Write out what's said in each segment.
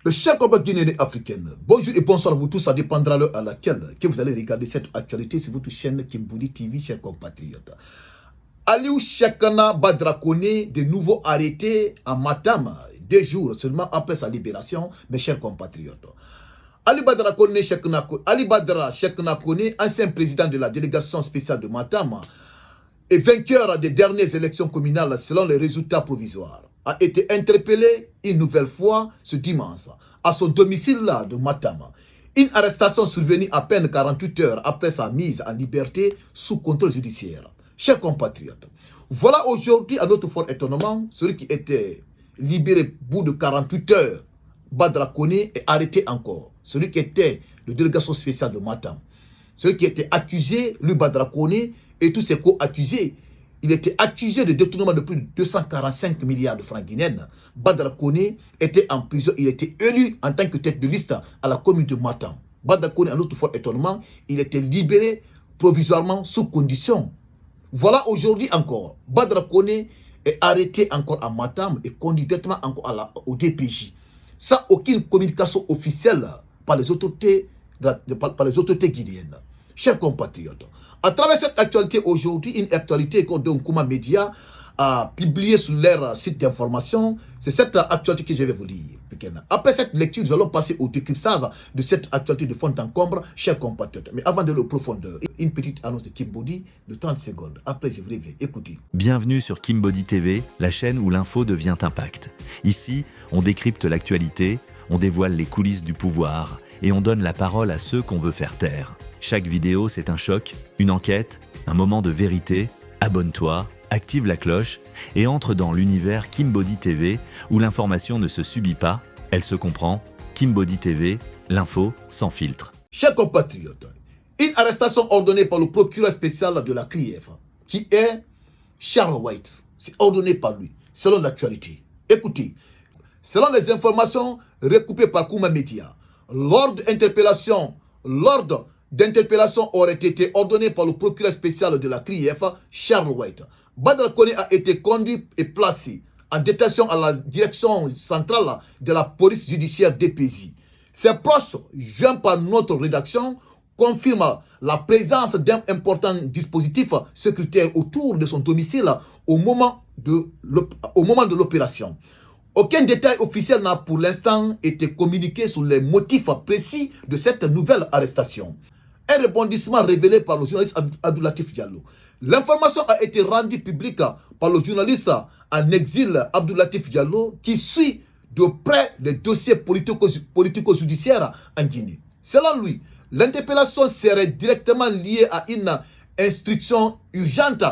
Le cher compatriotes guinéens et africains, bonjour et bonsoir à vous tous, ça dépendra de l'heure à laquelle que vous allez regarder cette actualité sur votre chaîne Kimboudi TV, chers compatriotes. Aliou Chekana Badrakone, de nouveau arrêté à Matam, 2 jours seulement après sa libération, mes chers compatriotes. Ali Badra Chekna Kone, ancien président de la délégation spéciale de Matam, et vainqueur des dernières élections communales selon les résultats provisoires, a été interpellé une nouvelle fois ce dimanche à son domicile de Matam. Une arrestation survenue à peine 48 heures après sa mise en liberté sous contrôle judiciaire. Chers compatriotes, voilà aujourd'hui à notre fort étonnement, celui qui était libéré au bout de 48 heures, Badra Kone, est arrêté encore. Celui qui était de délégation spéciale de Matam. Celui qui était accusé, lui Badra Kone, et tous ses co-accusés. Il était accusé de détournement de plus de 245 milliards de francs guinéens. Badra Kone était en prison. Il était élu en tant que tête de liste à la commune de Matam. Badra Kone, à notre fort étonnement, il était libéré provisoirement sous condition. Voilà aujourd'hui encore. Badra Kone est arrêté encore à Matam et conduit directement encore au DPJ. Sans aucune communication officielle par les autorités guinéennes. Chers compatriotes, à travers cette actualité aujourd'hui, une actualité que Nkuma Media a publiée sur leur site d'information, c'est cette actualité que je vais vous lire. Après cette lecture, nous allons passer au décryptage de cette actualité de fond en comble, chers compatriotes. Mais avant de le profondeur, une petite annonce de Kimboudi de 30 secondes. Après, je vous reviens. Écoutez. Bienvenue sur Kimboudi TV, la chaîne où l'info devient impact. Ici, on décrypte l'actualité, on dévoile les coulisses du pouvoir et on donne la parole à ceux qu'on veut faire taire. Chaque vidéo, c'est un choc, une enquête, un moment de vérité. Abonne-toi, active la cloche et entre dans l'univers Kimboudi TV où l'information ne se subit pas, elle se comprend. Kimboudi TV, l'info sans filtre. Chers compatriotes, une arrestation ordonnée par le procureur spécial de la CRIEF, qui est Charles White, c'est ordonné par lui, selon l'actualité. Écoutez, selon les informations recoupées par Nkuma Media, l'ordre d'interpellation aurait été ordonné par le procureur spécial de la CRIEF, Charles White. Badra Kone a été conduit et placé en détention à la direction centrale de la police judiciaire DPJ. Ses proches, joints par notre rédaction, confirment la présence d'un important dispositif sécuritaire autour de son domicile au moment de l'opération. Aucun détail officiel n'a pour l'instant été communiqué sur les motifs précis de cette nouvelle arrestation. Un rebondissement révélé par le journaliste Abdoulatif Diallo. L'information a été rendue publique par le journaliste en exil Abdoulatif Diallo qui suit de près les dossiers politico-judiciaires en Guinée. Selon lui, l'interpellation serait directement liée à une instruction urgente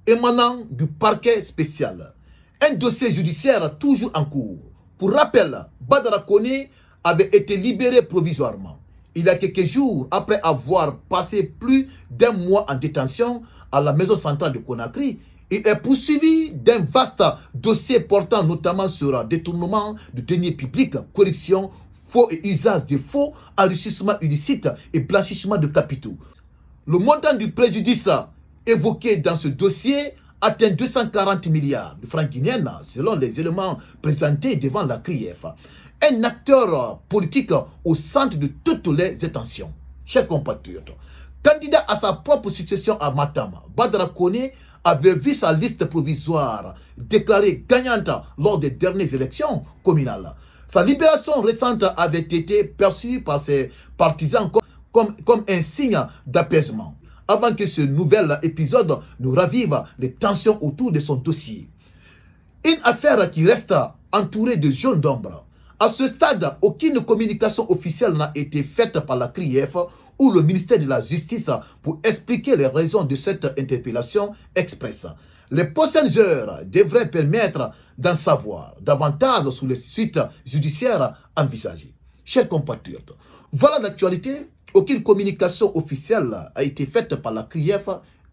émanant du parquet spécial. Un dossier judiciaire toujours en cours. Pour rappel, Badra Kone avait été libéré provisoirement. Il y a quelques jours, après avoir passé plus d'1 mois en détention à la maison centrale de Conakry, il est poursuivi d'un vaste dossier portant notamment sur détournement de deniers publics, corruption, faux et usage de faux, enrichissement illicite et blanchissement de capitaux. Le montant du préjudice évoqué dans ce dossier atteint 240 milliards de francs guinéens selon les éléments présentés devant la CRIEF. Un acteur politique au centre de toutes les attentions. Chers compatriotes, candidat à sa propre situation à Matam, Badra Kone avait vu sa liste provisoire déclarée gagnante lors des dernières élections communales. Sa libération récente avait été perçue par ses partisans comme un signe d'apaisement, avant que ce nouvel épisode ne ravive les tensions autour de son dossier. Une affaire qui reste entourée de zones d'ombre. À ce stade, aucune communication officielle n'a été faite par la CRIEF ou le ministère de la Justice pour expliquer les raisons de cette interpellation express. Les prochaines heures devraient permettre d'en savoir davantage sur les suites judiciaires envisagées. Chers compatriotes, voilà l'actualité. Aucune communication officielle a été faite par la CRIEF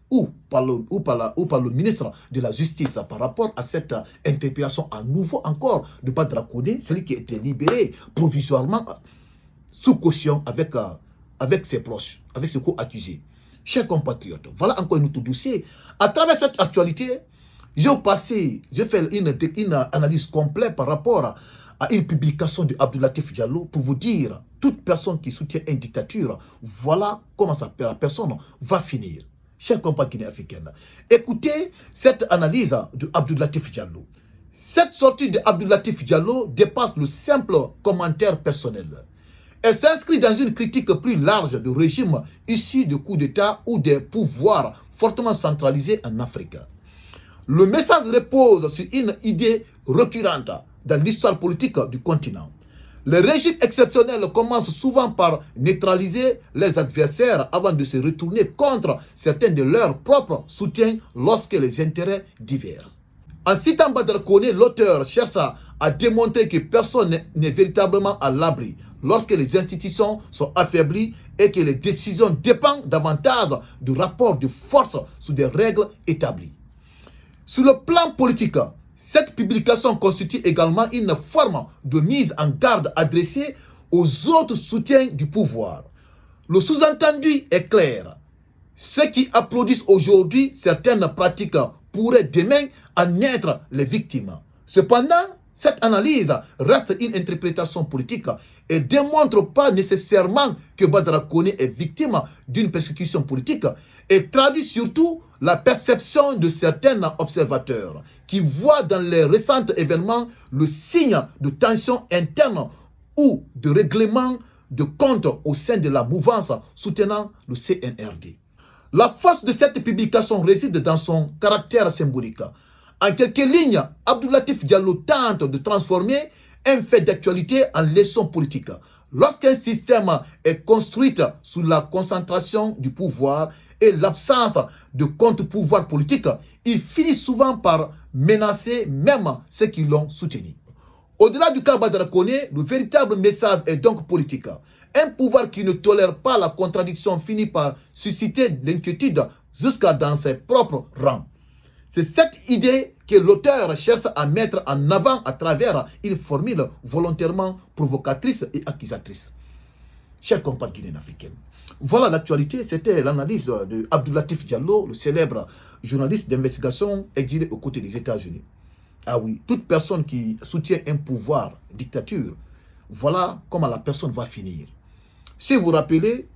ou par le ministre de la Justice par rapport à cette interpellation à nouveau encore de Badra Kone, celui qui a été libéré provisoirement sous caution avec ses proches, avec ses co-accusés. Chers compatriotes, voilà encore un autre dossier. À travers cette actualité, j'ai fait une analyse complète par rapport à une publication de Abdoulatif Diallo pour vous dire, toute personne qui soutient une dictature, voilà comment la personne va finir. Chers compatriotes guinéens africains, écoutez cette analyse de Abdoulatif Diallo. Cette sortie de Abdoulatif Diallo dépasse le simple commentaire personnel. Elle s'inscrit dans une critique plus large du régime issu de coups d'État ou des pouvoirs fortement centralisés en Afrique. Le message repose sur une idée récurrente dans l'histoire politique du continent. Les régimes exceptionnels commencent souvent par neutraliser les adversaires avant de se retourner contre certains de leurs propres soutiens lorsque les intérêts divergent. En citant Badr Koné, l'auteur cherche à démontrer que personne n'est véritablement à l'abri lorsque les institutions sont affaiblies et que les décisions dépendent davantage du rapport de force sous des règles établies. Sur le plan politique, cette publication constitue également une forme de mise en garde adressée aux autres soutiens du pouvoir. Le sous-entendu est clair. Ceux qui applaudissent aujourd'hui certaines pratiques pourraient demain en être les victimes. Cependant, cette analyse reste une interprétation politique et ne démontre pas nécessairement que Badr Koné est victime d'une persécution politique et traduit surtout la perception de certains observateurs qui voient dans les récents événements le signe de tension interne ou de règlement de compte au sein de la mouvance soutenant le CNRD. La force de cette publication réside dans son caractère symbolique. En quelques lignes, Abdoulatif Diallo tente de transformer un fait d'actualité en leçon politique. Lorsqu'un système est construit sous la concentration du pouvoir et l'absence de contre-pouvoir politique, il finit souvent par menacer même ceux qui l'ont soutenu. Au-delà du cas Badr Koné, le véritable message est donc politique. Un pouvoir qui ne tolère pas la contradiction finit par susciter l'inquiétude jusqu'à dans ses propres rangs. C'est cette idée que l'auteur cherche à mettre en avant à travers une formule volontairement provocatrice et accusatrice. Chers compatriotes guinéens africains, voilà l'actualité. C'était l'analyse de Abdoulatif Diallo, le célèbre journaliste d'investigation exilé aux côtés des États-Unis. Ah oui, toute personne qui soutient un pouvoir, dictature, voilà comment la personne va finir. Si vous vous rappelez,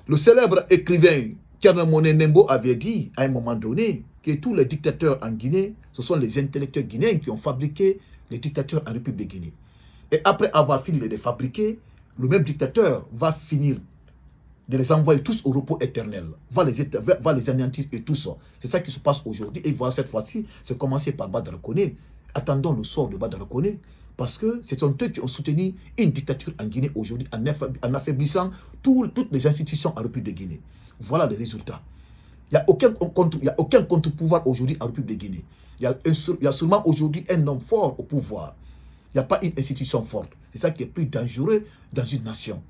le célèbre écrivain Thierno Monet Nembo avait dit à un moment donné que tous les dictateurs en Guinée, ce sont les intellectuels guinéens qui ont fabriqué les dictateurs en République de Guinée. Et après avoir fini de les fabriquer, le même dictateur va finir de les envoyer tous au repos éternel, va les anéantir et tout ça. C'est ça qui se passe aujourd'hui. Et voilà, cette fois-ci, c'est commencé par Badr Koné. Attendons le sort de Badr Koné, parce que ce sont eux qui ont soutenu une dictature en Guinée aujourd'hui, en affaiblissant toutes les institutions en République de Guinée. Voilà les résultats. Il n'y a aucun contre-pouvoir aujourd'hui en République de Guinée. Il y a seulement aujourd'hui un homme fort au pouvoir. Il n'y a pas une institution forte. C'est ça qui est plus dangereux dans une nation.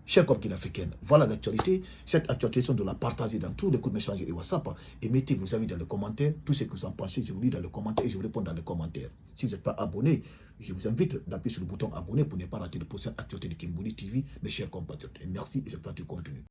Chers compatriotes africains, voilà l'actualité. Cette actualisation de la partager dans tous les groupes messages et WhatsApp. Et mettez vos avis dans les commentaires. Tout ce que vous en pensez, je vous lis dans les commentaires et je vous réponds dans les commentaires. Si vous n'êtes pas abonné, je vous invite d'appuyer sur le bouton abonner pour ne pas rater les prochaines actualités de Kimboni TV, mes chers compatriotes. Et merci et j'espère que tu continues.